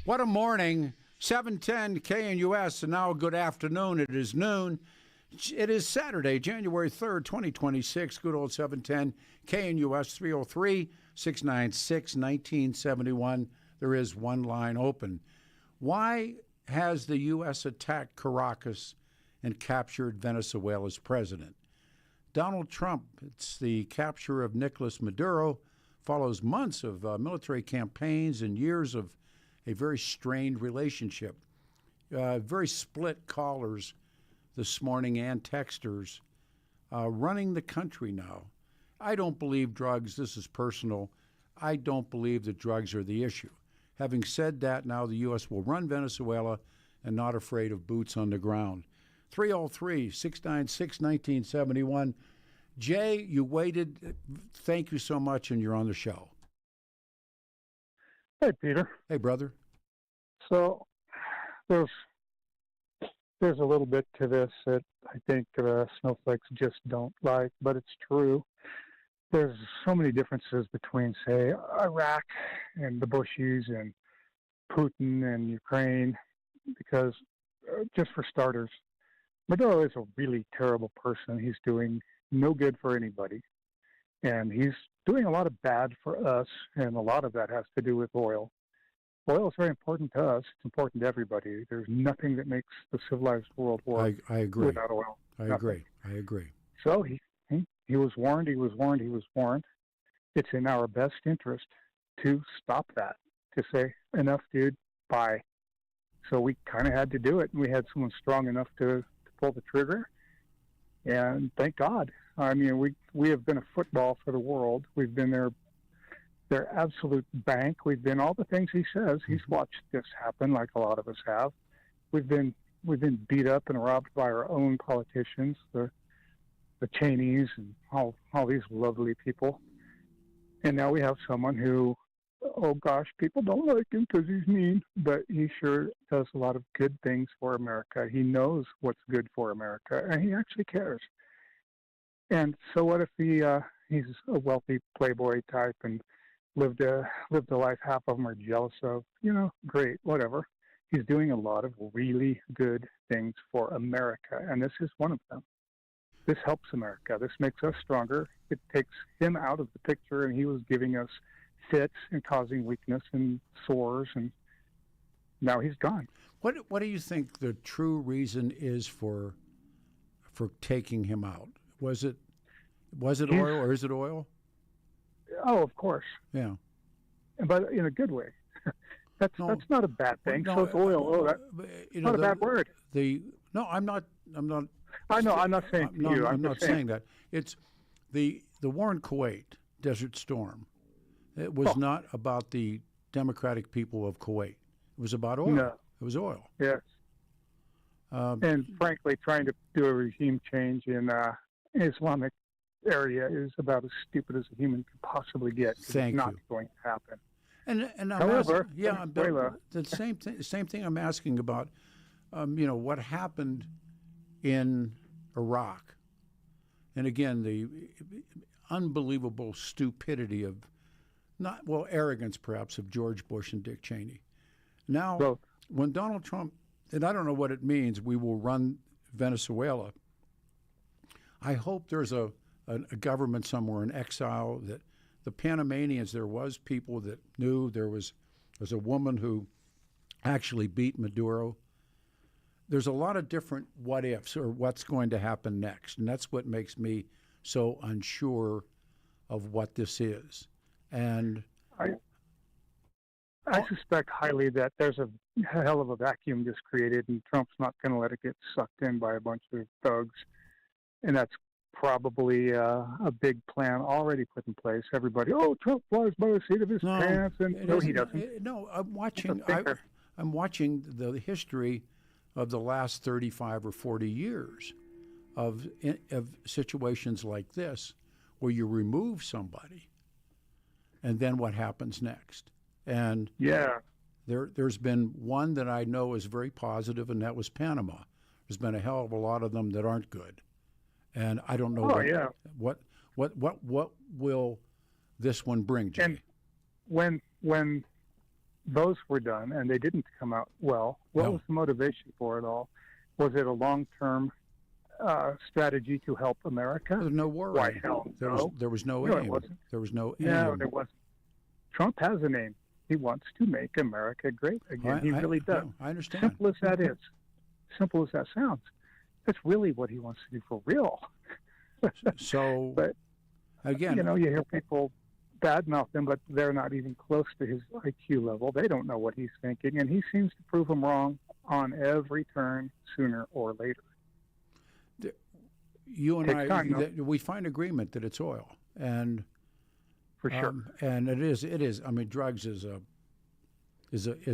What a morning. 7:10 KNUS, and now good afternoon. It is noon. It is Saturday, January 3rd, 2026. Good old 710 KNUS 303-696-1971. There is one line open. Why has the U.S. attacked Caracas and captured Venezuela's president? Donald Trump, it's the capture of Nicolas Maduro, follows months of military campaigns and years of a very strained relationship. Very split callers this morning and texters running the country now. I don't believe drugs. This is personal. I don't believe that drugs are the issue. Having said that, now the U.S. will run Venezuela and not afraid of boots on the ground. 303-696-1971. Jay, you waited. Thank you so much, and you're on the show. Hey, Peter. Hey, brother. So there's a little bit to this that I think snowflakes just don't like, but it's true. There's so many differences between, say, Iraq and the Bushies and Putin and Ukraine, because just for starters, Maduro is a really terrible person. He's doing no good for anybody, and he's doing a lot of bad for us, and a lot of that has to do with oil. Oil is very important to us. It's important to everybody. There's nothing that makes the civilized world work I agree. without oil. I agree. So he was warned. He was warned. It's in our best interest to stop that, to say, enough, dude, bye. So we kind of had to do it. We had someone strong enough to pull the trigger, and thank God. I mean, we have been a football for the world. We've been their absolute bank. We've been all the things he says. He's watched this happen, like a lot of us have. We've been beat up and robbed by our own politicians, the Cheneys and all these lovely people. And now we have someone who, oh gosh, people don't like him because he's mean, but he sure does a lot of good things for America. He knows what's good for America, and he actually cares. And so what if he's a wealthy playboy type and lived a life half of them are jealous of? Great, whatever. He's doing a lot of really good things for America, and this is one of them. This helps America. This makes us stronger. It takes him out of the picture, and he was giving us fits and causing weakness and sores, and now he's gone. What do you think the true reason is for taking him out? Was it oil, or is it oil? Oh, of course. Yeah. But in a good way. That's not a bad thing. So it's oil. Oh, that's not a bad word. I'm not. I know. I'm not saying you. I'm not saying that. It's the war in Kuwait, Desert Storm. It was not about the democratic people of Kuwait. It was about oil. No. It was oil. Yes. And frankly, trying to do a regime change in Islamic area is about as stupid as a human could possibly get. Thank it's not you. going to happen. And however, the same thing I'm asking about. What happened in Iraq, and again the unbelievable stupidity of arrogance perhaps of George Bush and Dick Cheney. Now, when Donald Trump, and I don't know what it means, we will run Venezuela. I hope there's a government somewhere in exile, that the Panamanians, there was people that knew there's a woman who actually beat Maduro. There's a lot of different what ifs or what's going to happen next, and that's what makes me so unsure of what this is. And I suspect highly that there's a hell of a vacuum just created, and Trump's not going to let it get sucked in by a bunch of thugs. And that's probably a big plan already put in place. Everybody, Trump flies by the seat of his pants, and no, he doesn't. I'm watching the history of the last 35 or 40 years of situations like this, where you remove somebody, and then what happens next. And there's been one that I know is very positive, and that was Panama. There's been a hell of a lot of them that aren't good. And I don't know what will this one bring, Jay? And when those were done, and they didn't come out well. What No. was the motivation for it all? Was it a long-term strategy to help America? There's no worry. Why, hell no. There was no No, it aim. wasn't. There was no aim. No, there wasn't. Trump has a name. He wants to make America great again. He really does. I understand. Simple as that is. Simple as that sounds. That's really what he wants to do for real. So, But, again, you hear people badmouth him, but they're not even close to his IQ level. They don't know what he's thinking, and he seems to prove them wrong on every turn, sooner or later. you and Takes time, we find agreement that it's oil, and For sure. and it is. I mean, drugs is a It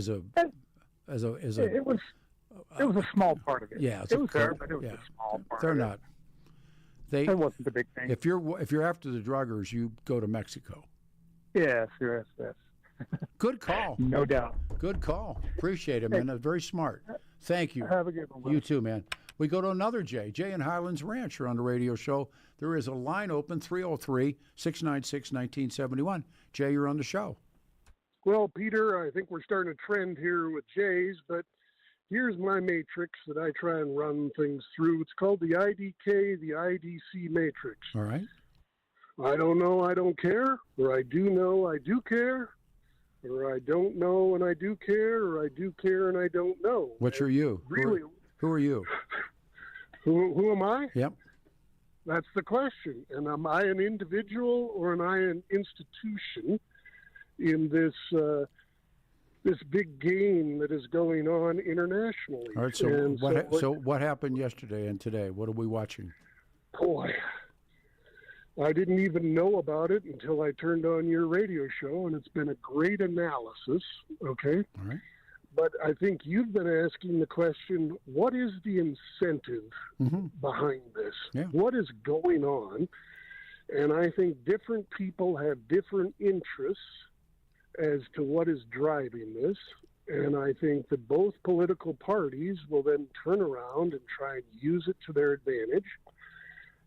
was a small part of it. yeah. It was there, but it was a small part. They're of not. It. That wasn't the big thing. If you're after the druggers, you go to Mexico. Yes. Good call. No doubt. Good call. Appreciate it, man. That's very smart. Thank you. Have a good one. You too, man. We go to another Jay. Jay in Highlands Ranch are on the radio show. There is a line open, 303-696-1971. Jay, you're on the show. Well, Peter, I think we're starting a trend here with Jays, but here's my matrix that I try and run things through. It's called the IDK, the IDC matrix. All right. I don't know, I don't care, or I do know, I do care, or I don't know and I do care, or I do care and I don't know. Which are you? Really? Who are you? Who am I? Yep. That's the question. And am I an individual or am I an institution in this this big game that is going on internationally? All right. So what happened yesterday and today? What are we watching? Boy, I didn't even know about it until I turned on your radio show, and it's been a great analysis. Okay. All right. But I think you've been asking the question, what is the incentive behind this? Yeah. What is going on? And I think different people have different interests as to what is driving this. And I think that both political parties will then turn around and try and use it to their advantage.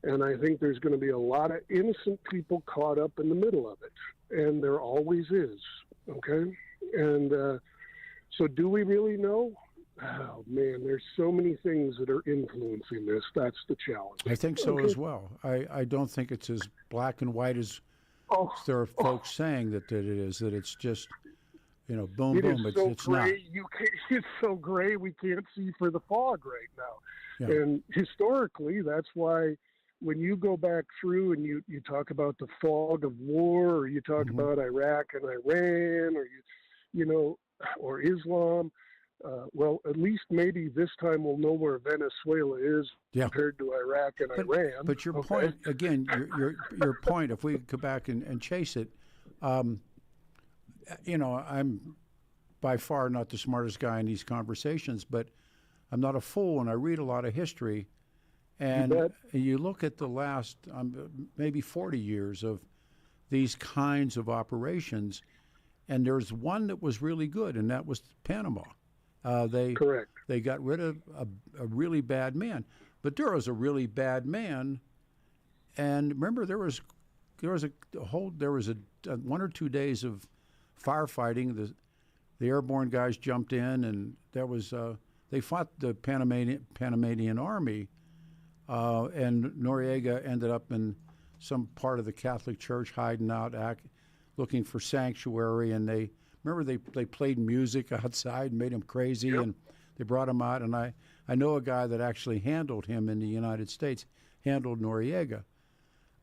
And I think there's going to be a lot of innocent people caught up in the middle of it. And there always is. Okay? And so do we really know? Oh, man, there's so many things that are influencing this. That's the challenge. I think so as well. I don't think it's as black and white as there are folks saying that it is, that it's just, boom, boom. It's gray, not. It's so gray we can't see for the fog right now. Yeah. And historically, that's why when you go back through and you talk about the fog of war, or you talk about Iraq and Iran, or or Islam, well, at least maybe this time we'll know where Venezuela is compared to Iraq and Iran. But your point, again, your point, if we go back and chase it, I'm by far not the smartest guy in these conversations, but I'm not a fool, and I read a lot of history. And you look at the last maybe 40 years of these kinds of operations, and there's one that was really good, and that was Panama. Correct. They got rid of a really bad man. Maduro's a really bad man, and remember there was 1 or 2 days of firefighting. The airborne guys jumped in, and there was they fought the Panamanian army, and Noriega ended up in some part of the Catholic Church hiding out, looking for sanctuary, and they played music outside and made him crazy, and they brought him out. And I know a guy that actually handled him in the United States, handled Noriega,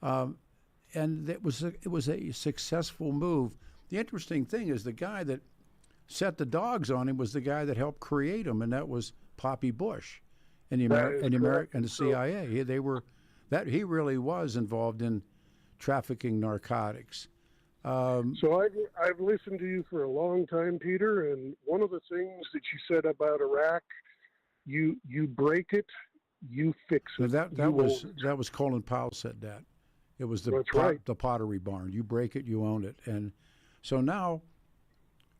and it was a successful move. The interesting thing is the guy that set the dogs on him was the guy that helped create him, and that was Poppy Bush, and the CIA. He really was involved in trafficking narcotics. So I've listened to you for a long time, Peter, and one of the things that you said about Iraq, you break it, you fix it. That was Colin Powell said that. It was the Pottery Barn. You break it, you own it. And so now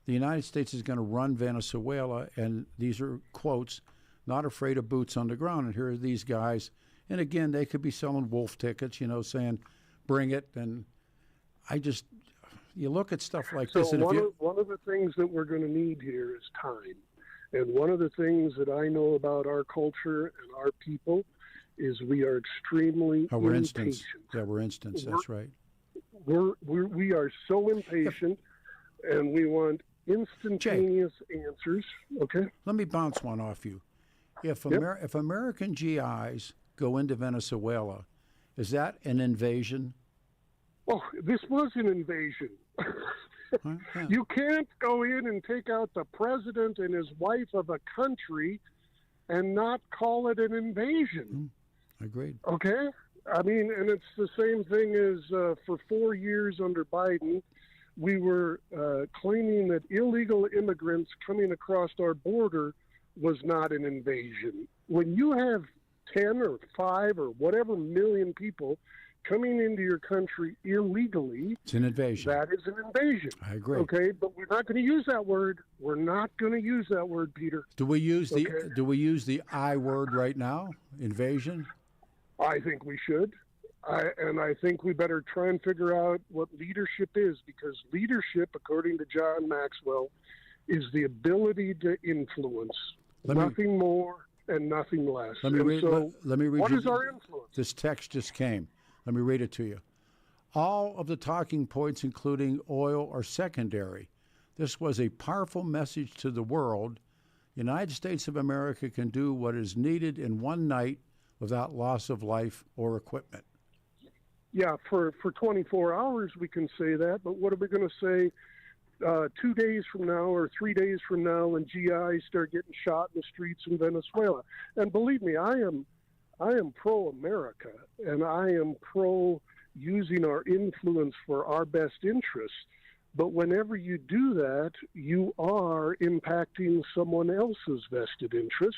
the United States is going to run Venezuela, and these are quotes, not afraid of boots on the ground. And here are these guys, and again, they could be selling wolf tickets, saying, bring it. And you look at stuff like So this, and one of the things that we're going to need here is time. And one of the things that I know about our culture and our people is we are extremely we're impatient. instance. Yeah, we're instance. That's right. We are so impatient, and we want instantaneous answers. Okay. Let me bounce one off you. If if American GIs go into Venezuela, is that an invasion? Oh, this was an invasion. Huh? Yeah. You can't go in and take out the president and his wife of a country and not call it an invasion. Agreed. Okay? I mean, and it's the same thing as for 4 years under Biden, we were claiming that illegal immigrants coming across our border was not an invasion. When you have 10 or 5 or whatever million people coming into your country illegally, it's an invasion. That is an invasion. I agree. Okay, but we're not going to use that word. We're not going to use that word, Peter. Do we use the I word right now? Invasion? I think we should. I think we better try and figure out what leadership is, because leadership, according to John Maxwell, is the ability to influence. Nothing more and nothing less. Let me read what is our influence? This text just came. Let me read it to you. All of the talking points, including oil, are secondary. This was a powerful message to the world. United States of America can do what is needed in one night without loss of life or equipment. Yeah, for 24 hours we can say that, but what are we going to say 2 days from now or 3 days from now when GIs start getting shot in the streets in Venezuela? And believe me, I am pro-America, and I am pro using our influence for our best interests. But whenever you do that, you are impacting someone else's vested interest.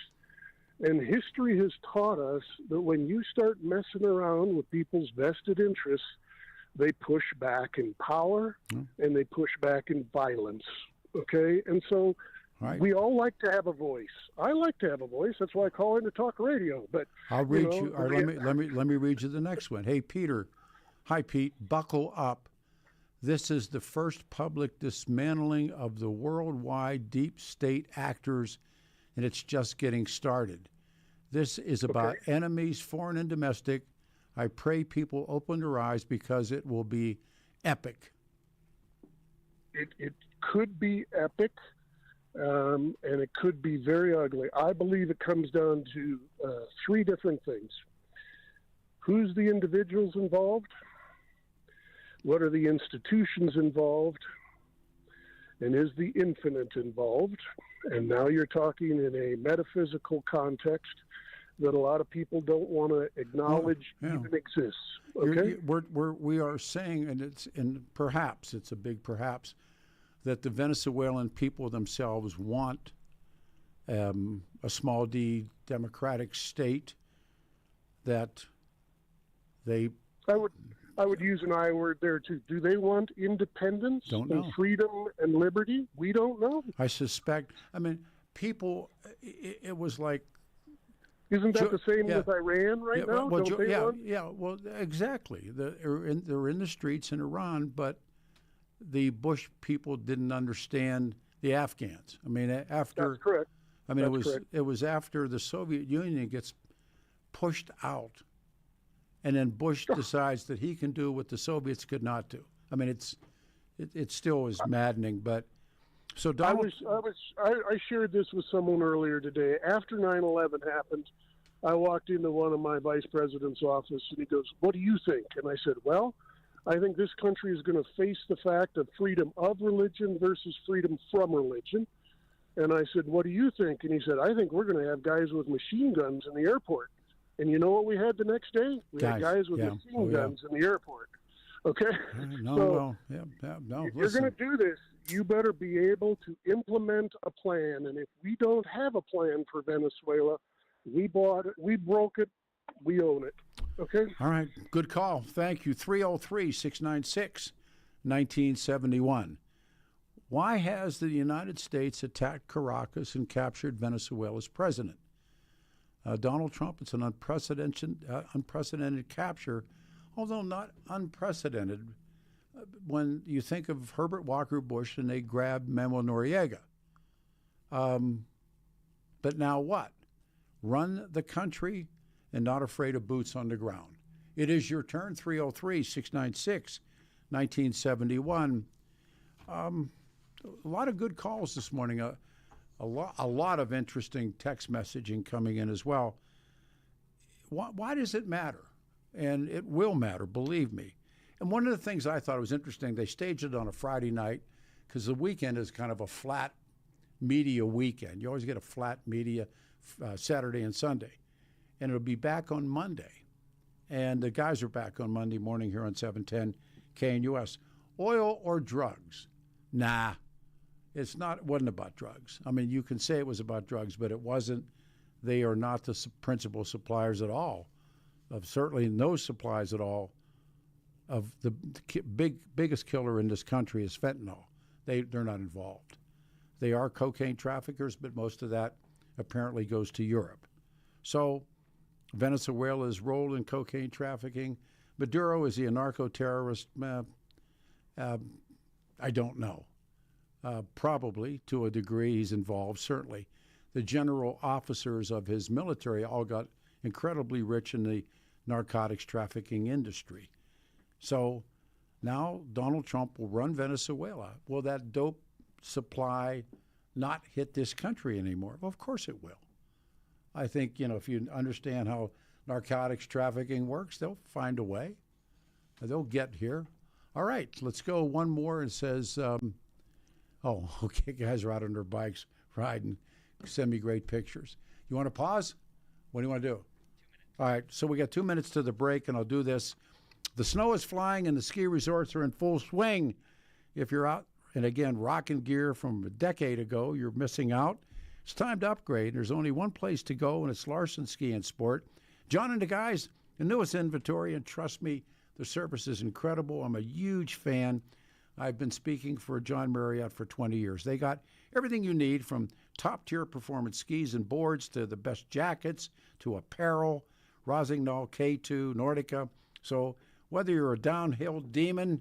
And history has taught us that when you start messing around with people's vested interests, they push back in power and they push back in violence. Okay? And so we all like to have a voice. I like to have a voice. That's why I call into talk radio. But I'll read you. Or let me read you the next one. Hey, Peter. Hi, Pete. Buckle up. This is the first public dismantling of the worldwide deep state actors, and it's just getting started. This is about enemies, foreign and domestic. I pray people open their eyes because it will be epic. It could be epic, and it could be very ugly. I believe it comes down to 3 different things. Who's the individuals involved? What are the institutions involved? And is the infinite involved? And now you're talking in a metaphysical context that a lot of people don't want to acknowledge even exists. Okay, we are saying, and perhaps it's a big perhaps, that the Venezuelan people themselves want a small d democratic state. That they. I would use an I word there too. Do they want independence and freedom and liberty? We don't know. I suspect. I mean, people. It was like. Isn't that the same with Iran right now? Well, exactly. They're in the streets in Iran, but the Bush people didn't understand the Afghans. I mean, after. That's correct. I mean, it was after the Soviet Union gets pushed out. And then Bush decides that he can do what the Soviets could not do. I mean, it still is maddening. But so Donald, I shared this with someone earlier today. After 9/11 happened, I walked into one of my vice president's office, and he goes, "What do you think?" And I said, "Well, I think this country is going to face the fact of freedom of religion versus freedom from religion." And I said, "What do you think?" And he said, "I think we're going to have guys with machine guns in the airport." And you know what we had the next day? We had guys with machine guns in the airport. Okay? No. If you're going to do this, you better be able to implement a plan. And if we don't have a plan for Venezuela, we bought it, we broke it, we own it. Okay? All right. Good call. Thank you. 303-696-1971. Why has the United States attacked Caracas and captured Venezuela's president? Donald Trump, it's an unprecedented capture, although not unprecedented, when you think of Herbert Walker Bush and they grabbed Manuel Noriega. But now what? Run the country and not afraid of boots on the ground. It is your turn, 303-696-1971. A lot of good calls this morning. A lot of interesting text messaging coming in as well. Why does it matter? And it will matter, believe me. And one of the things I thought was interesting, they staged it on a Friday night because the weekend is kind of a flat media weekend. You always get a flat media Saturday and Sunday. And it'll be back on Monday. And the guys are back on Monday morning here on 710 KNUS. Oil or drugs? Nah, it wasn't about drugs. I mean, you can say it was about drugs, but it wasn't. They are not the principal suppliers at all, of certainly no supplies at all, of the biggest killer in this country is fentanyl. They're not involved. They are cocaine traffickers, but most of that apparently goes to Europe. So Venezuela's role in cocaine trafficking. Maduro, is he a narco-terrorist? I don't know. Probably, to a degree, he's involved, certainly. The general officers of his military all got incredibly rich in the narcotics trafficking industry. So now Donald Trump will run Venezuela. Will that dope supply not hit this country anymore? Well, of course it will. I think, if you understand how narcotics trafficking works, they'll find a way. They'll get here. All right, let's go one more. It says, okay, guys are out on their bikes riding. Send me great pictures. You want to pause? What do you want to do? 2 minutes. All right, so we got 2 minutes to the break, and I'll do this. The snow is flying, and the ski resorts are in full swing. If you're out, and again, rocking gear from a decade ago, you're missing out. It's time to upgrade. There's only one place to go, and it's Larson Ski and Sport. John and the guys, the newest inventory, and trust me, the service is incredible. I'm a huge fan. I've been speaking for John Marriott for 20 years. They got everything you need, from top-tier performance skis and boards to the best jackets to apparel, Rossignol, K2, Nordica. So whether you're a downhill demon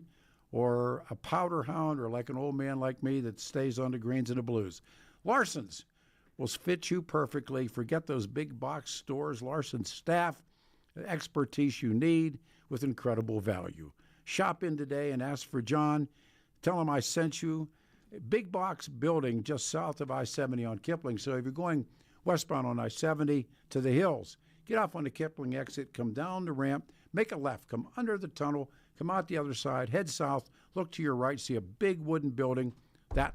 or a powder hound or like an old man like me that stays on the greens and the blues, Larson's will fit you perfectly. Forget those big box stores. Larson's staff, the expertise you need with incredible value. Shop in today and ask for John. Tell him I sent you. Big box building just south of I-70 on Kipling. So if you're going westbound on I-70 to the hills, get off on the Kipling exit, come down the ramp, make a left, come under the tunnel, come out the other side, head south, look to your right, see a big wooden building. That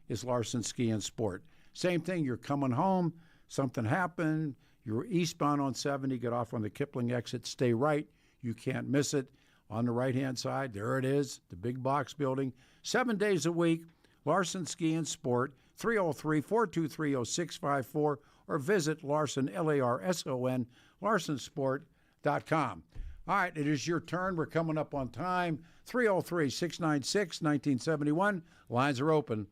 is Larson Ski and Sport. Same thing, you're coming home, something happened, you're eastbound on 70, get off on the Kipling exit, stay right, you can't miss it. On the right-hand side, there it is, the big box building. 7 days a week, Larson Ski and Sport, 303-423-0654, or visit Larson, Larson, larsonsport.com. All right, it is your turn. We're coming up on time. 303-696-1971. Lines are open.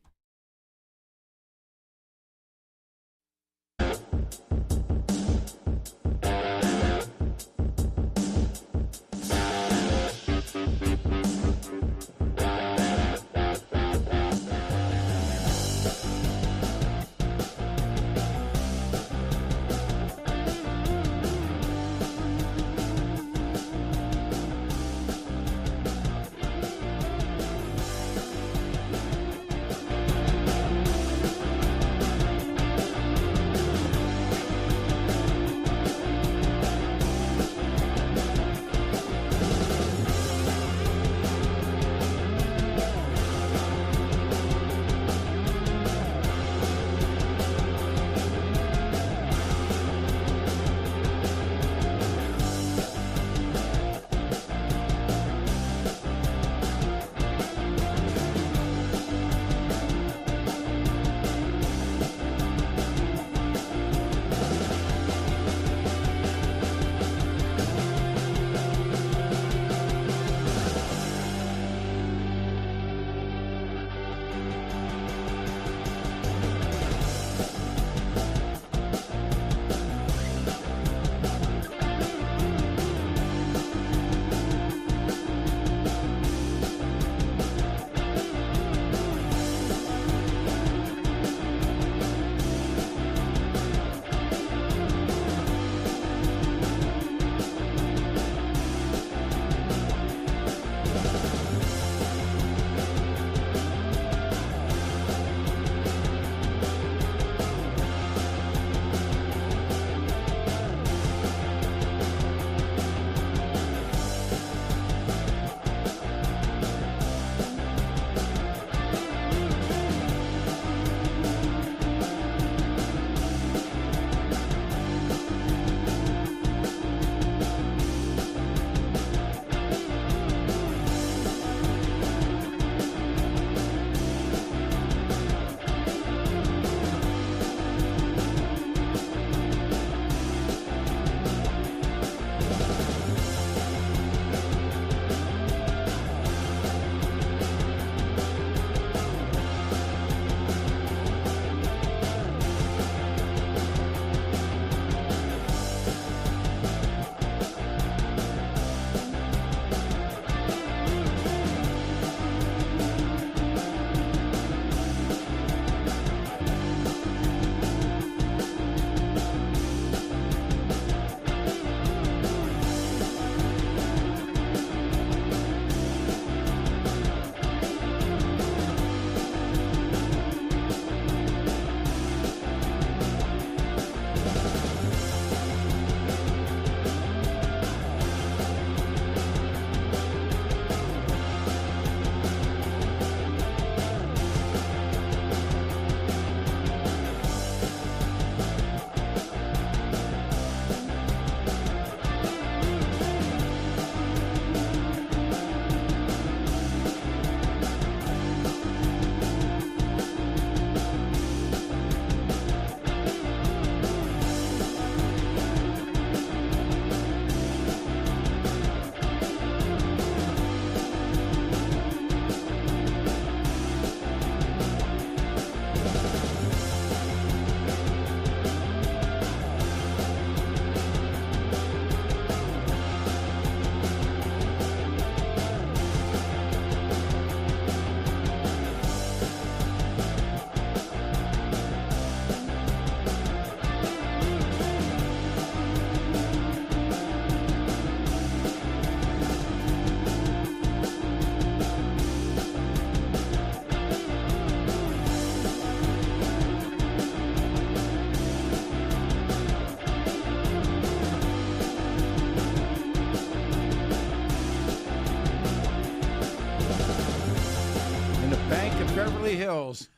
Beverly Hills.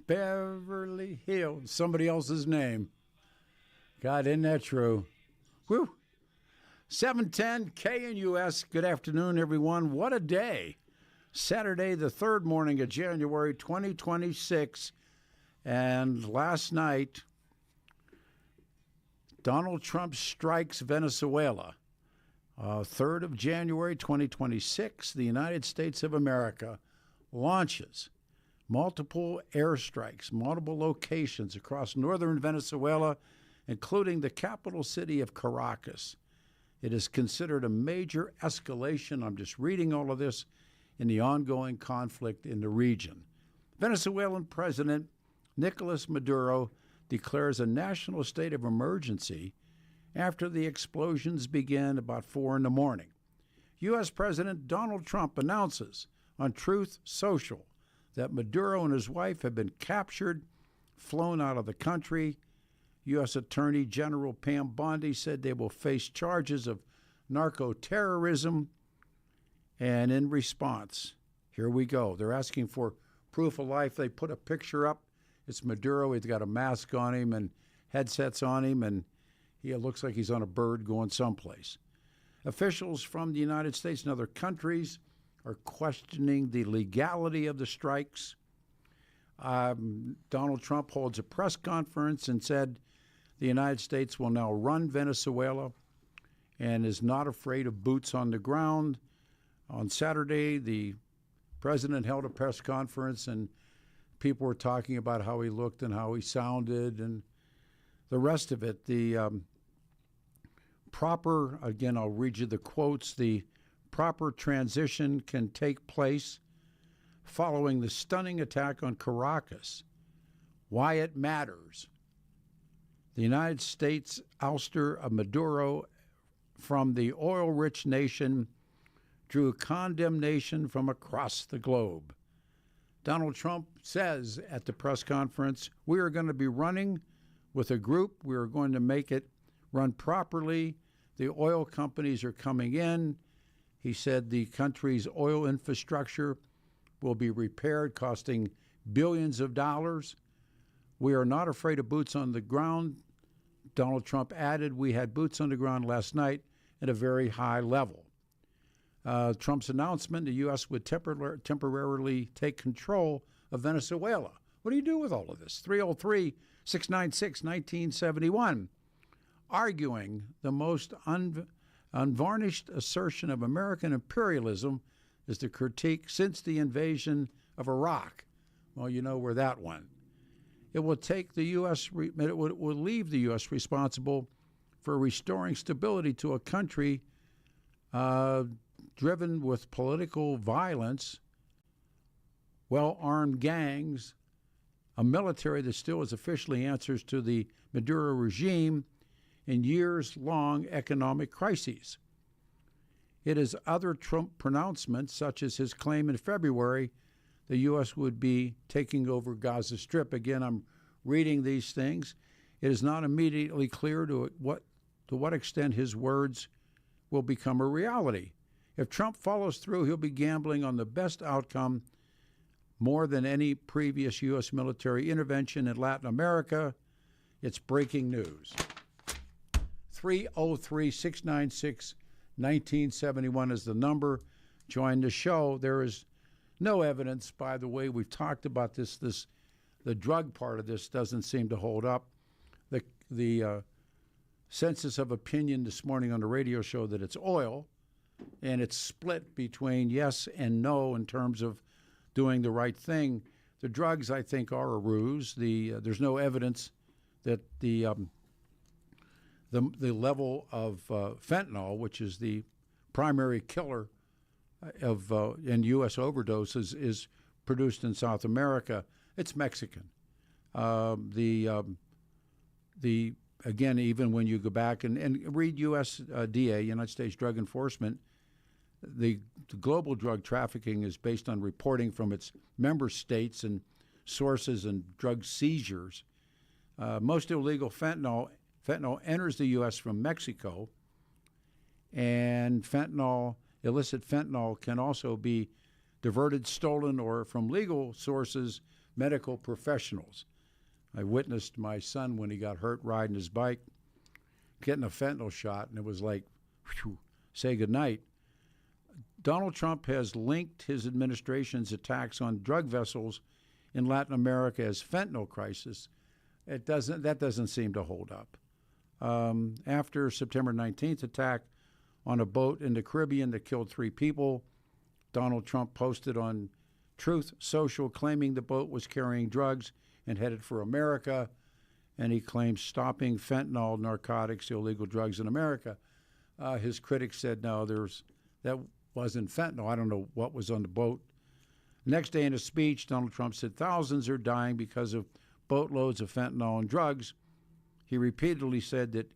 Beverly Hills. Somebody else's name. God, isn't that true? Whew. 710 KNUS. Good afternoon, everyone. What a day. Saturday, the third morning of January 2026. And last night, Donald Trump strikes Venezuela. 3rd of January 2026, the United States of America launches multiple airstrikes, multiple locations across northern Venezuela, including the capital city of Caracas. It is considered a major escalation. I'm just reading all of this in the ongoing conflict in the region. Venezuelan President Nicolas Maduro declares a national state of emergency after the explosions began about 4 in the morning. U.S. President Donald Trump announces on Truth Social that Maduro and his wife have been captured, flown out of the country. U.S. Attorney General Pam Bondi said they will face charges of narco-terrorism. And in response, here we go. They're asking for proof of life. They put a picture up. It's Maduro. He's got a mask on him and headsets on him, and he looks like he's on a bird going someplace. Officials from the United States and other countries are questioning the legality of the strikes. Donald Trump holds a press conference and said the United States will now run Venezuela and is not afraid of boots on the ground. On Saturday, the president held a press conference, and people were talking about how he looked and how he sounded and the rest of it. The proper, again, I'll read you the quotes, the proper transition can take place following the stunning attack on Caracas. Why it matters. The United States ouster of Maduro from the oil-rich nation drew condemnation from across the globe. Donald Trump says at the press conference, we are going to be running with a group. We are going to make it run properly. The oil companies are coming in. He said the country's oil infrastructure will be repaired, costing billions of dollars. We are not afraid of boots on the ground. Donald Trump added, we had boots on the ground last night at a very high level. Trump's announcement, the U.S. would temporarily take control of Venezuela. What do you do with all of this? 303-696-1971. Arguing the most unvarnished assertion of American imperialism is the critique since the invasion of Iraq. Well, you know where that went. It will take the U.S. It will leave the U.S. responsible for restoring stability to a country driven with political violence, well-armed gangs, a military that still is officially answers to the Maduro regime, and years-long economic crises. It is other Trump pronouncements, such as his claim in February the U.S. would be taking over Gaza Strip. Again, I'm reading these things. It is not immediately clear to what extent his words will become a reality. If Trump follows through, he'll be gambling on the best outcome more than any previous U.S. military intervention in Latin America. It's breaking news. 303-696-1971 is the number. Join the show. There is no evidence, by the way. We've talked about this. The drug part of this doesn't seem to hold up. The census of opinion this morning on the radio show that it's oil, and it's split between yes and no in terms of doing the right thing. The drugs, I think, are a ruse. There's no evidence that the level of fentanyl, which is the primary killer of in U.S. overdoses, is produced in South America. It's Mexican. Again, even when you go back and read USDA, United States Drug Enforcement, the global drug trafficking is based on reporting from its member states and sources and drug seizures. Most illegal fentanyl enters the U.S. from Mexico, and illicit fentanyl can also be diverted, stolen, or from legal sources, medical professionals. I witnessed my son when he got hurt riding his bike, getting a fentanyl shot, and it was like, whew, say goodnight. Donald Trump has linked his administration's attacks on drug vessels in Latin America as fentanyl crisis. That doesn't seem to hold up. After September 19th attack on a boat in the Caribbean that killed 3 people, Donald Trump posted on Truth Social claiming the boat was carrying drugs and headed for America, and he claims stopping fentanyl, narcotics, illegal drugs in America. His critics said, no, that wasn't fentanyl. I don't know what was on the boat. Next day in a speech, Donald Trump said thousands are dying because of boatloads of fentanyl and drugs. He repeatedly said that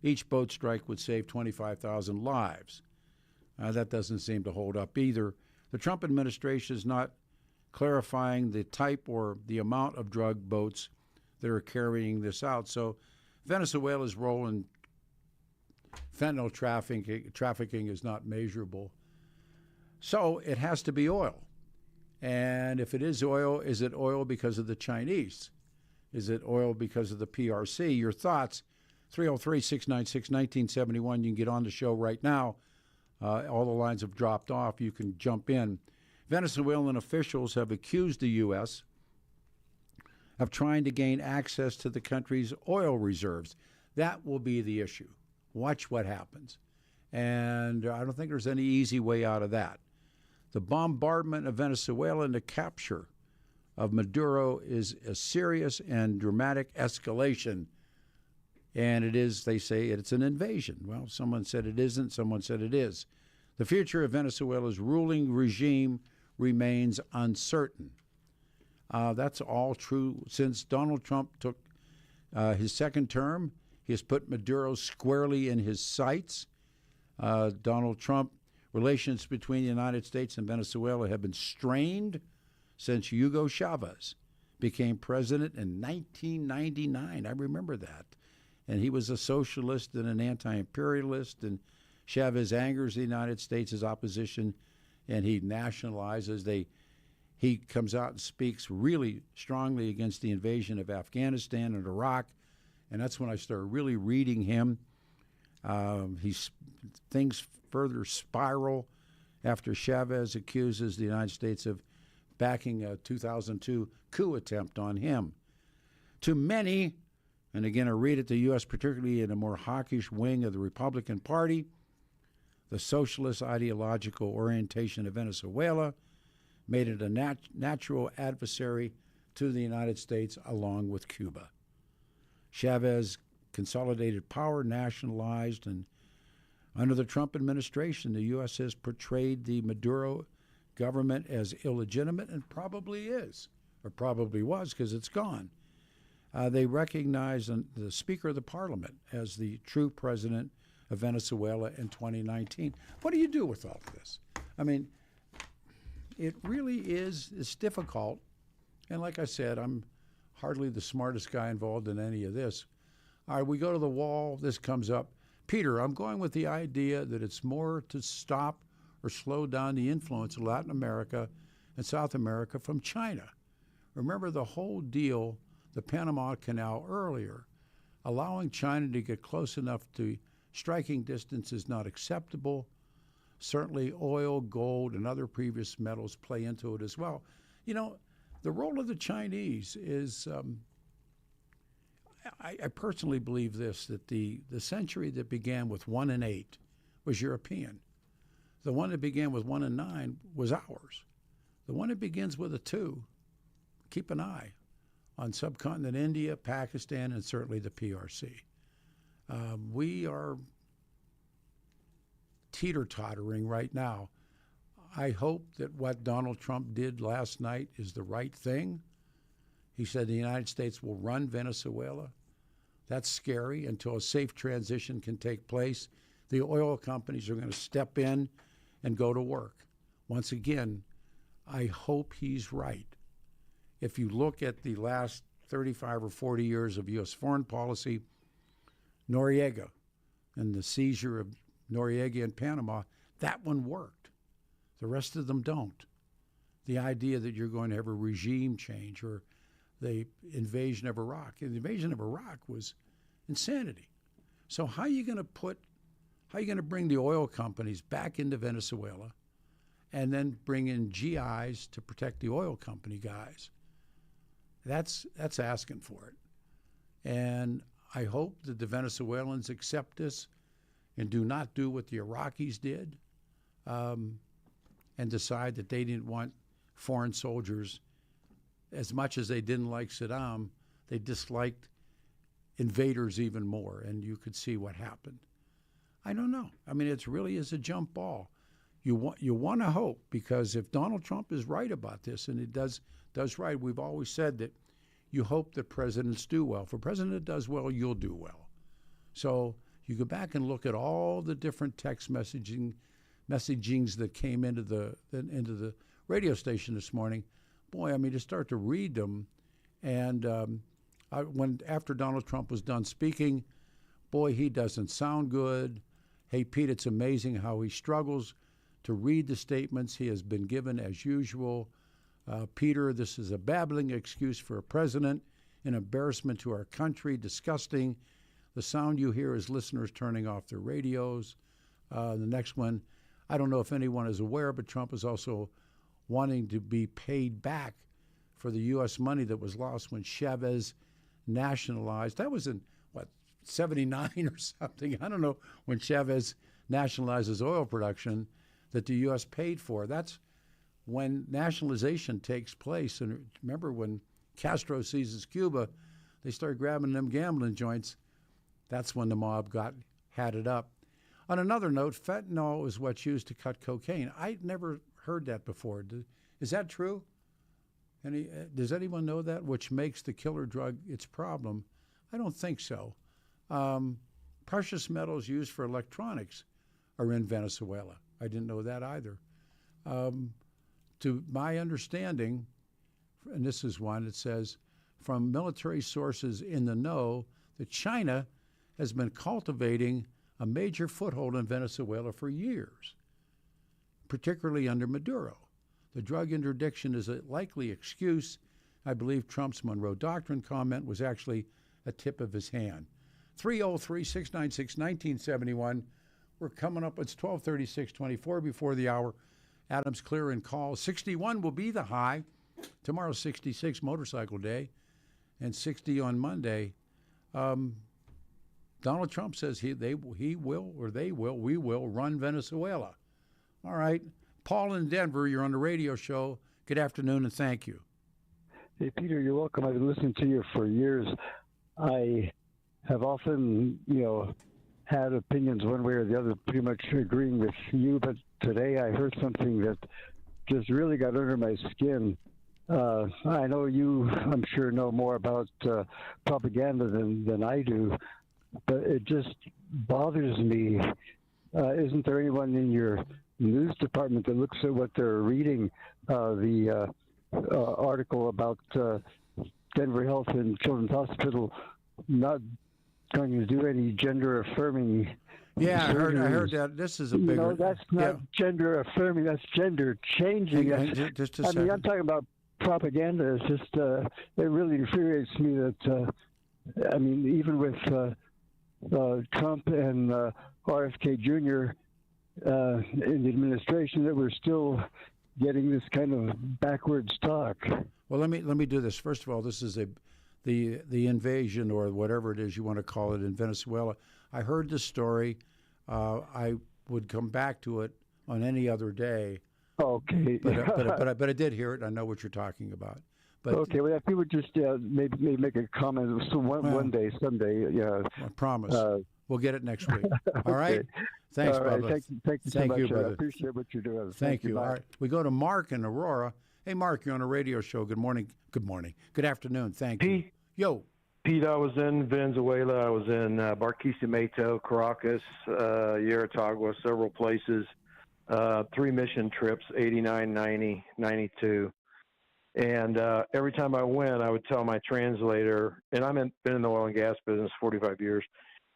each boat strike would save 25,000 lives. That doesn't seem to hold up either. The Trump administration is not clarifying the type or the amount of drug boats that are carrying this out. So Venezuela's role in fentanyl trafficking is not measurable. So it has to be oil. And if it is it oil because of the Chinese? Is it oil because of the PRC? Your thoughts, 303-696-1971. You can get on the show right now. All the lines have dropped off. You can jump in. Venezuelan officials have accused the U.S. of trying to gain access to the country's oil reserves. That will be the issue. Watch what happens. And I don't think there's any easy way out of that. The bombardment of Venezuela and the capture of Maduro is a serious and dramatic escalation. And it is, they say, it's an invasion. Well, someone said it isn't. Someone said it is. The future of Venezuela's ruling regime remains uncertain. That's all true. Since Donald Trump took his second term, he has put Maduro squarely in his sights. Donald Trump, relations between the United States and Venezuela have been strained since Hugo Chavez became president in 1999. I remember that. And he was a socialist and an anti-imperialist, and Chavez angers the United States' opposition, and he nationalizes. He comes out and speaks really strongly against the invasion of Afghanistan and Iraq, and that's when I started really reading him. Things further spiral after Chavez accuses the United States of backing a 2002 coup attempt on him. To many, and again I read it, the U.S., particularly in a more hawkish wing of the Republican Party, the socialist ideological orientation of Venezuela made it a natural adversary to the United States along with Cuba. Chavez consolidated power, nationalized, and under the Trump administration, the U.S. has portrayed the Maduro government as illegitimate, and probably is, or probably was, because it's gone. They recognize the Speaker of the Parliament as the true president of Venezuela in 2019. What do you do with all of this? I mean, it really is, it's difficult. And like I said, I'm hardly the smartest guy involved in any of this. All right, we go to the wall, this comes up. Peter, I'm going with the idea that it's more to stop or slow down the influence of Latin America and South America from China. Remember the whole deal, the Panama Canal earlier, allowing China to get close enough to striking distance is not acceptable. Certainly oil, gold, and other previous metals play into it as well. You know, the role of the Chinese is, I personally believe this, that the century that began with 1 and 8 was European. The one that began with 1 and 9 was ours. The one that begins with a 2, keep an eye on subcontinent India, Pakistan, and certainly the PRC. We are teeter-tottering right now. I hope that what Donald Trump did last night is the right thing. He said the United States will run Venezuela. That's scary until a safe transition can take place. The oil companies are going to step in and go to work. Once again, I hope he's right. If you look at the last 35 or 40 years of U.S. foreign policy, Noriega and the seizure of Noriega in Panama, that one worked. The rest of them don't. the idea that you're going to have a regime change or the invasion of Iraq. And the invasion of Iraq was insanity. So how are you going to bring the oil companies back into Venezuela and then bring in GIs to protect the oil company guys? That's asking for it. And I hope that the Venezuelans accept this and do not do what the Iraqis did, and decide that they didn't want foreign soldiers. As much as they didn't like Saddam, they disliked invaders even more, and you could see what happened. I don't know. I mean, it really is a jump ball. You want to hope, because if Donald Trump is right about this, and it does right, we've always said that you hope that presidents do well. If a president does well, you'll do well. So you go back and look at all the different text messagings that came into the radio station this morning. Boy, I mean, to start to read them, and after Donald Trump was done speaking, boy, he doesn't sound good. Hey, Pete, it's amazing how he struggles to read the statements he has been given as usual. Peter, this is a babbling excuse for a president, an embarrassment to our country, disgusting. The sound you hear is listeners turning off their radios. The next one, I don't know if anyone is aware, but Trump is also wanting to be paid back for the U.S. money that was lost when Chavez nationalized. That was in, 79 or something? I don't know, when Chavez nationalizes oil production that the U.S. paid for. That's when nationalization takes place. And remember, when Castro seizes Cuba, they start grabbing them gambling joints. That's when the mob had it up. On another note, fentanyl is what's used to cut cocaine. I never heard that before. Is that true? Does anyone know that? Which makes the killer drug its problem? I don't think so. Precious metals used for electronics are in Venezuela. I didn't know that either. To my understanding, and this is one, it says, from military sources in the know, that China has been cultivating a major foothold in Venezuela for years, particularly under Maduro. The drug interdiction is a likely excuse. I believe Trump's Monroe Doctrine comment was actually a tip of his hand. 303-696-1971. We're coming up. It's 12:36:24 before the hour. Adam's clear and call. 61 will be the high. Tomorrow's 66, motorcycle day, and 60 on Monday. Donald Trump says we will run Venezuela. All right. Paul in Denver, you're on the radio show. Good afternoon, and thank you. Hey, Peter, you're welcome. I've been listening to you for years. I have often, had opinions one way or the other, pretty much agreeing with you, but today I heard something that just really got under my skin. I know you, I'm sure, know more about propaganda than I do, but it just bothers me. Isn't there anyone in your news department that looks at what they're reading? The article about Denver Health and Children's Hospital not going to do any gender affirming. Yeah, I heard that. This is a bigger. That's not gender affirming. That's gender changing. Just a second. I'm talking about propaganda. It's just it really infuriates me that even with Trump and RFK Jr. In the administration, that we're still getting this kind of backwards talk. Well, let me do this. First of all, this is the invasion, or whatever it is you want to call it, in Venezuela. I heard the story. I would come back to it on any other day. Okay. But I did hear it. I know what you're talking about. But okay. Well, if you would just maybe make a comment one day, someday. Yeah. I promise. We'll get it next week. All right. Okay. Thanks, all right. brother. Thank you so much. brother. I appreciate what you're doing. Thank you. Bye. All right. We go to Mark in Aurora. Hey, Mark, you're on a radio show. Good morning. Good morning. Good afternoon. Thank you. Yo. Pete, I was in Venezuela. I was in Barquisimeto, Caracas, Yaratagua, several places. 3 mission trips, 89, 90, 92. And every time I went, I would tell my translator, and been in the oil and gas business 45 years.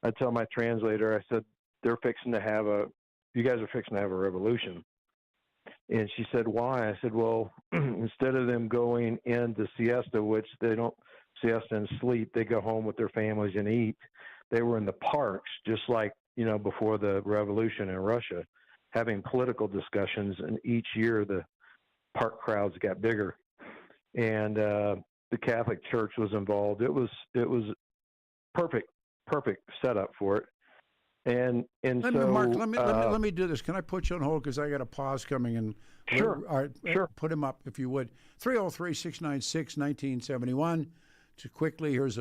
I'd tell my translator, I said, you guys are fixing to have a revolution. And she said, why? I said, well, instead of them going into siesta, which they don't siesta and sleep, they go home with their families and eat. They were in the parks, just like, before the revolution in Russia, having political discussions. And each year the park crowds got bigger. And the Catholic Church was involved. It was perfect setup for it. And Mark, let me do this. Can I put you on hold because I got a pause coming in? Sure. All right, sure. Put him up if you would. 303-696-1971. Too quickly, here's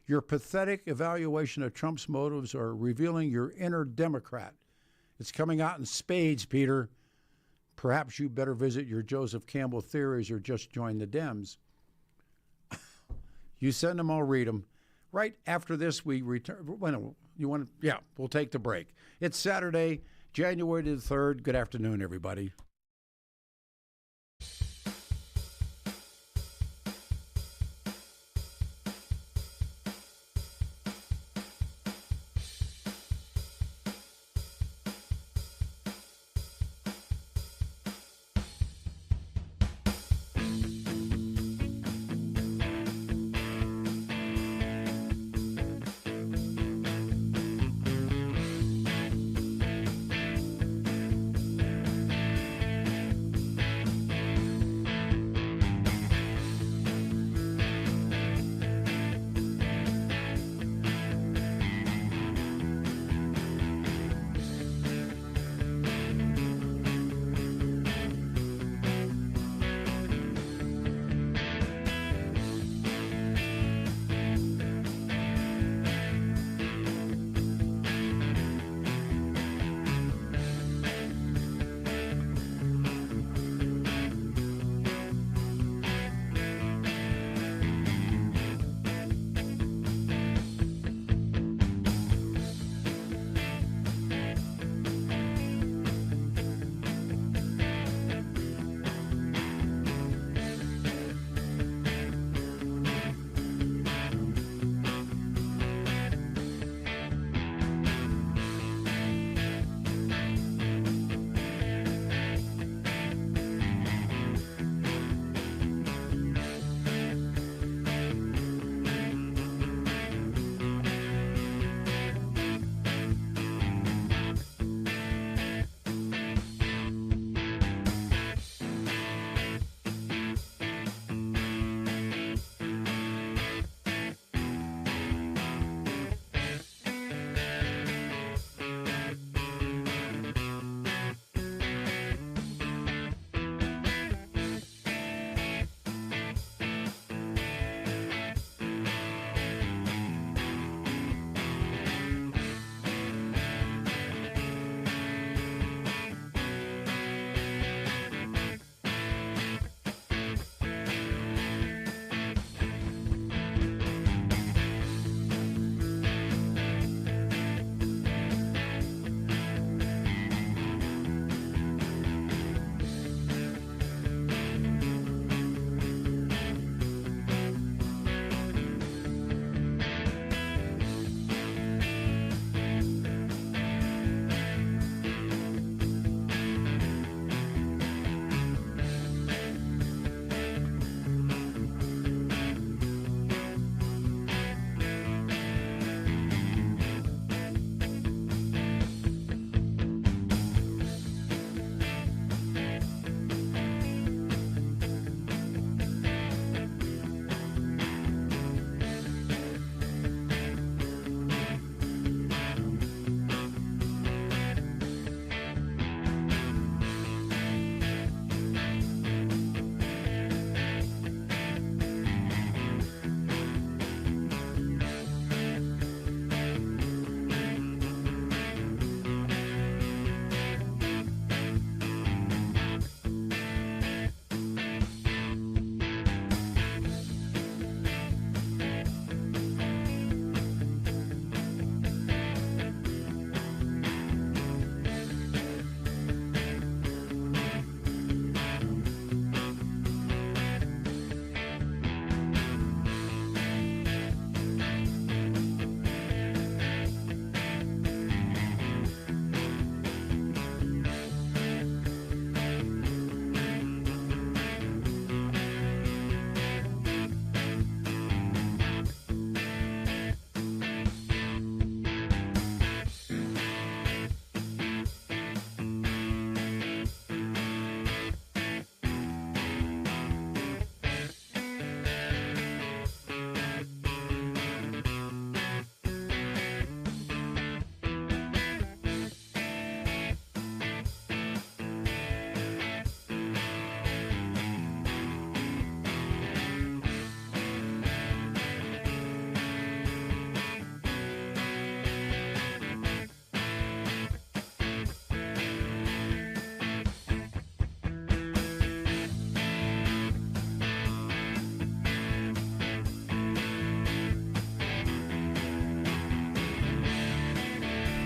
your pathetic evaluation of Trump's motives are revealing your inner Democrat. It's coming out in spades, Peter. Perhaps you better visit your Joseph Campbell theories or just join the Dems. You send them, I'll read them. Right after this, we return. Well, you want to? Yeah, we'll take the break. It's Saturday, January the 3rd. Good afternoon, everybody.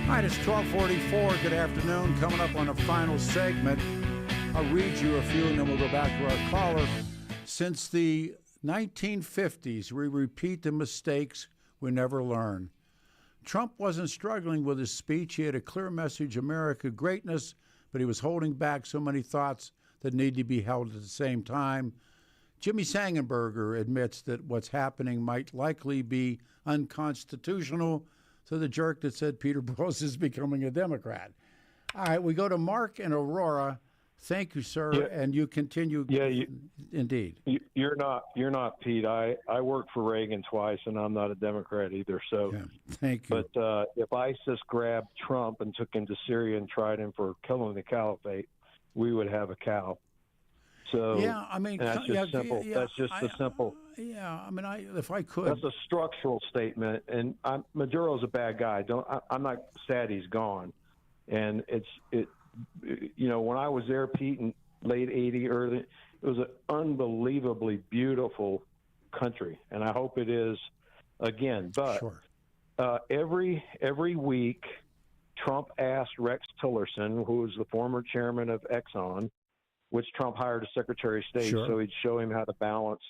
All right, it's 12:44. Good afternoon. Coming up on the final segment, I'll read you a few and then we'll go back to our caller. Since the 1950s, we repeat the mistakes we never learn. Trump wasn't struggling with his speech. He had a clear message, America greatness, but he was holding back so many thoughts that need to be held at the same time. Jimmy Sangenberger admits that what's happening might likely be unconstitutional. So the jerk that said Peter Boyles is becoming a Democrat. All right, we go to Mark and Aurora. Thank you, sir, and you continue. Yeah, indeed. You're not Pete. I worked for Reagan twice, and I'm not a Democrat either. So, yeah, thank you. But if ISIS grabbed Trump and took him to Syria and tried him for killing the caliphate, we would have a cow. So yeah, I mean, that's just simple. That's just a simple. Yeah, I mean, if I could. That's a structural statement, and Maduro's a bad guy. I'm not sad he's gone, and it. You know, when I was there, Pete, in late '80, early, it was an unbelievably beautiful country, and I hope it is again. But sure. Every week, Trump asked Rex Tillerson, who was the former chairman of Exxon, which Trump hired as Secretary of State, sure. so he'd show him how to balance.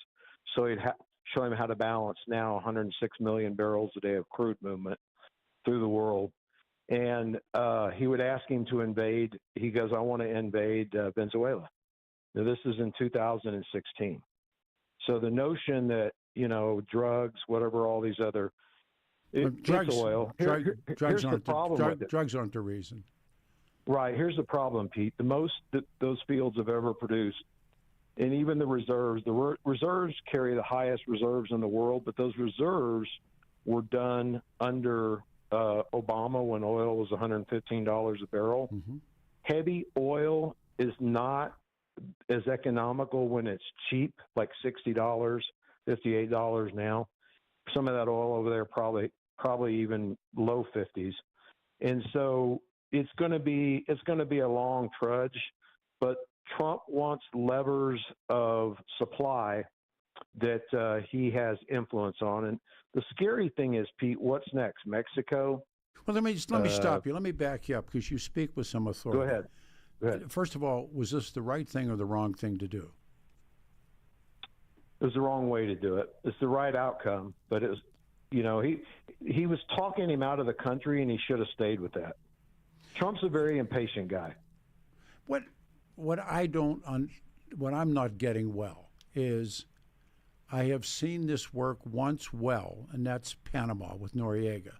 So he'd show him how to balance now 106 million barrels a day of crude movement through the world. And he would ask him to invade. He goes, I want to invade Venezuela. Now, this is in 2016. So the notion that, you know, drugs, whatever, all these other drugs, oil. Drugs aren't the reason. Right. Here's the problem, Pete. The most that those fields have ever produced, and even the reserves carry the highest reserves in the world, but those reserves were done under Obama when oil was $115 a barrel. Mm-hmm. Heavy oil is not as economical when it's cheap, like $60, $58 now. Some of that oil over there probably even low 50s. And so it's going to be a long trudge, but Trump wants levers of supply that he has influence on. And the scary thing is, Pete, what's next? Mexico? Well, let me stop you. Let me back you up because you speak with some authority. Go ahead. First of all, was this the right thing or the wrong thing to do? It was the wrong way to do it. It's the right outcome, but it was, you know, he was talking him out of the country, and he should have stayed with that. Trump's a very impatient guy. What I'm not getting well is I have seen this work once well, and that's Panama with Noriega.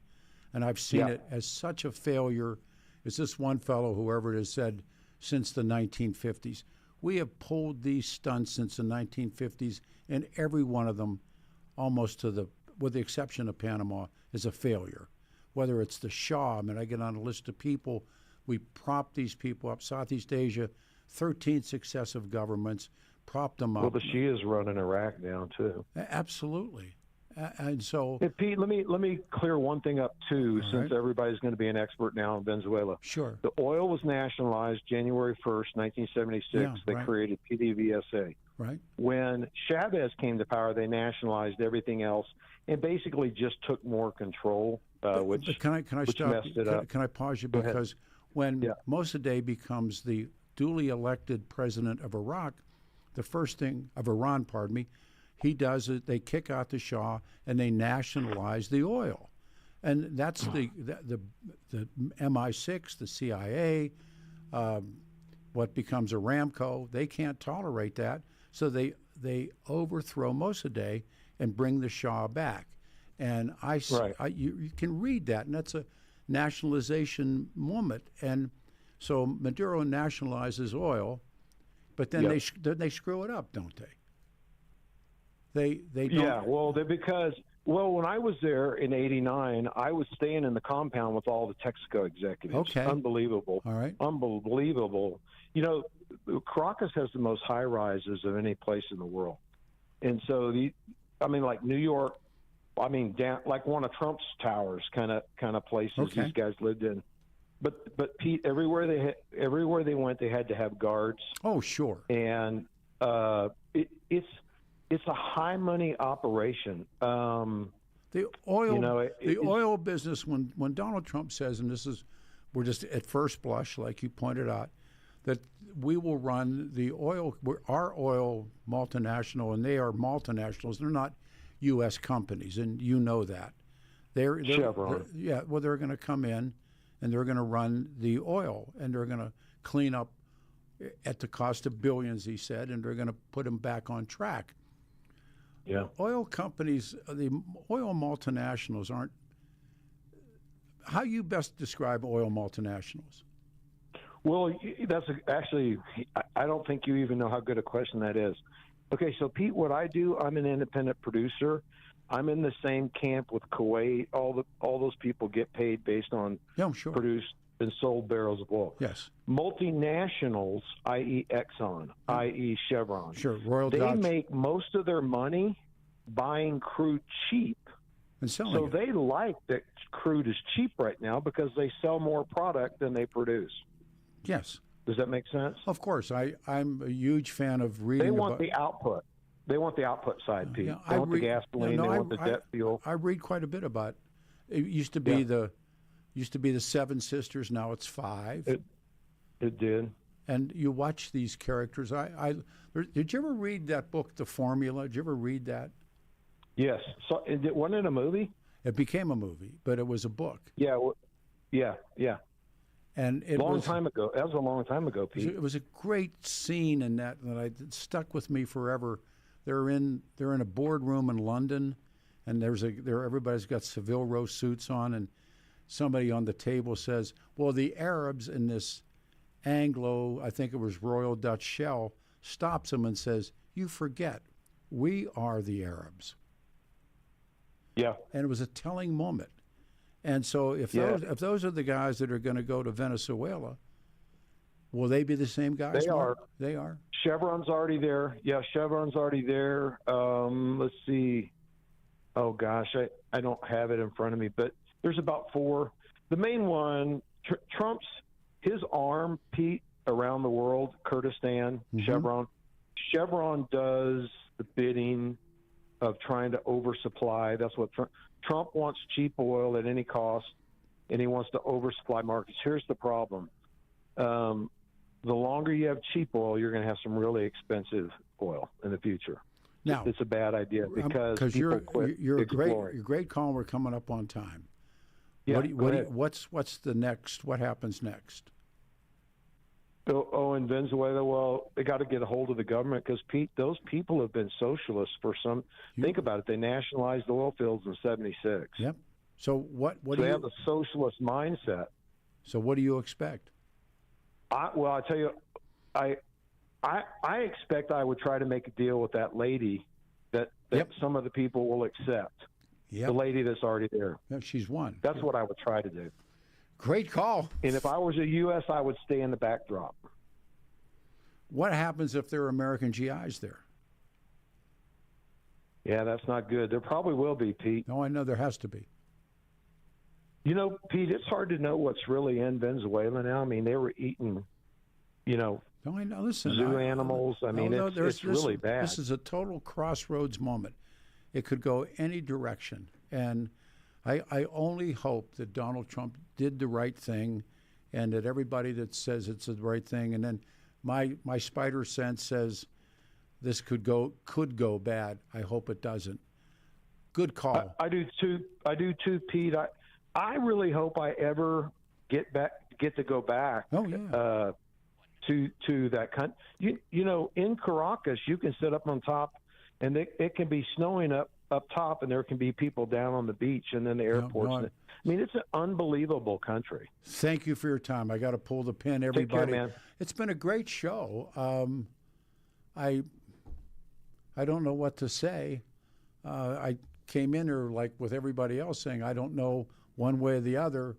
And I've seen it as such a failure as this one fellow, whoever it is, said since the 1950s. We have pulled these stunts since the 1950s, and every one of them, almost with the exception of Panama, is a failure. Whether it's the Shah, I mean, I get on a list of people, we prop these people up. Southeast Asia, 13 successive governments, propped them up. Well, the Shias run in Iraq now, too. Absolutely. And so... Hey, Pete, let me clear one thing up, too, since right. everybody's going to be an expert now in Venezuela. Sure. The oil was nationalized January 1st, 1976. They created PDVSA. Right. When Chavez came to power, they nationalized everything else and basically just took more control, which can I stop? Messed it up. Can I pause you? Go ahead. Because when Mossadegh becomes the duly elected president of Iraq, the first thing of Iran, pardon me, he does it. They kick out the Shah and they nationalize the oil, and that's the MI6, the CIA, what becomes Aramco. They can't tolerate that, so they overthrow Mossadegh and bring the Shah back. And you can read that, and that's a nationalization moment. And so Maduro nationalizes oil, but then they screw it up, don't they? They don't. Yeah, well, when I was there in '89, I was staying in the compound with all the Texaco executives. Okay. Unbelievable. All right. Unbelievable. You know, Caracas has the most high rises of any place in the world, and so like New York, down like one of Trump's towers, kind of places these guys lived in. But Pete, everywhere they went, they had to have guards. Oh, sure. And it's a high money operation. The The oil, You know, the oil business. When Donald Trump says, and we're just at first blush, like you pointed out, that we will run the oil. Our oil multinational, and they are multinationals. They're not U.S. companies, and you know that. They're Chevron. they're going to come in, and they're going to run the oil, and they're going to clean up at the cost of billions, he said, and they're going to put them back on track. Yeah. Oil companies, the oil multinationals aren't. How you best describe oil multinationals? Well, actually, I don't think you even know how good a question that is. Okay, so Pete, what I do, I'm an independent producer. I'm in the same camp with Kuwait. All those people get paid based on Sure. produced and sold barrels of oil. Yes. Multinationals, i.e. Exxon, i.e. Chevron, Sure. Royal they Dutch. make most of their money buying crude cheap. And selling So it. they like that crude is cheap right now because they sell more product than they produce. Yes. Does that make sense? Of course. I'm a huge fan of reading. They want about, the output. They want the output side, Pete. Yeah, They want the gasoline. They want the jet fuel. I read quite a bit about. It used to be the Seven Sisters. Now it's 5. It did. And you watch these characters. Did you ever read that book, The Formula? Did you ever read that? Yes. So wasn't it a movie? It became a movie, but it was a book. Yeah. Yeah. And it Long was time ago. That was a long time ago, Pete. It was a great scene in that it stuck with me forever. They're in a boardroom in London, and everybody's got Savile Row suits on, and somebody on the table says, "Well, the Arabs in this Anglo, I think it was Royal Dutch Shell, stops them and says, 'You forget, we are the Arabs.'" Yeah. And it was a telling moment. And so if those are the guys that are going to go to Venezuela, will they be the same guys? They are. They are. Chevron's already there. Yeah, Chevron's already there. Let's see. Oh, gosh, I don't have it in front of me, but there's about 4. The main one, Trump's, his arm, Pete, around the world, Kurdistan, Chevron. Chevron does the bidding of trying to oversupply. That's what Trump wants: cheap oil at any cost, and he wants to oversupply markets. Here's the problem. The longer you have cheap oil, you're going to have some really expensive oil in the future. Now, it's a bad idea because you're a exploring. great call. We're coming up on time. Yeah, what's the next? What happens next? In Venezuela, well, they got to get a hold of the government because, Pete, those people have been socialists for some. Think about it. They nationalized oil fields in '76. Yep. So what do they you have a socialist mindset? So what do you expect? I tell you, I expect I would try to make a deal with that lady that some of the people will accept. Yep. The lady that's already there. Yeah, she's one. That's what I would try to do. Great call. And if I was a U.S., I would stay in the backdrop. What happens if there are American GIs there? Yeah, that's not good. There probably will be, Pete. No, I know there has to be. You know, Pete, it's hard to know what's really in Venezuela now. I mean, they were eating, No, I know. Listen, zoo animals. I mean, it's really bad. This is a total crossroads moment. It could go any direction. And I only hope that Donald Trump did the right thing and that everybody that says it's the right thing, and then my spider sense says this could go bad. I hope it doesn't. Good call. I do too, Pete. I really hope I ever get to go back. Oh yeah. To that country. In Caracas, you can sit up on top, and it can be snowing up top, and there can be people down on the beach, and then the airports. I mean, it's an unbelievable country. Thank you for your time. I got to pull the pin, everybody. Take care, man. It's been a great show. I don't know what to say. I came in here like with everybody else saying I don't know one way or the other,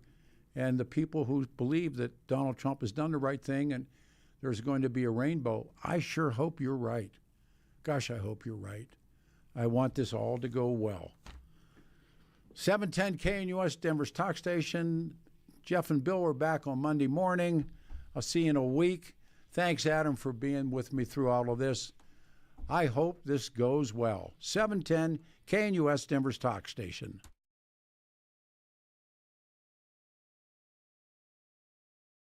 and the people who believe that Donald Trump has done the right thing and there's going to be a rainbow, I sure hope you're right. Gosh, I hope you're right. I want this all to go well. 710 KNUS, Denver's talk station. Jeff and Bill are back on Monday morning. I'll see you in a week. Thanks, Adam, for being with me through all of this. I hope this goes well. 710 KNUS Denver's Talk Station.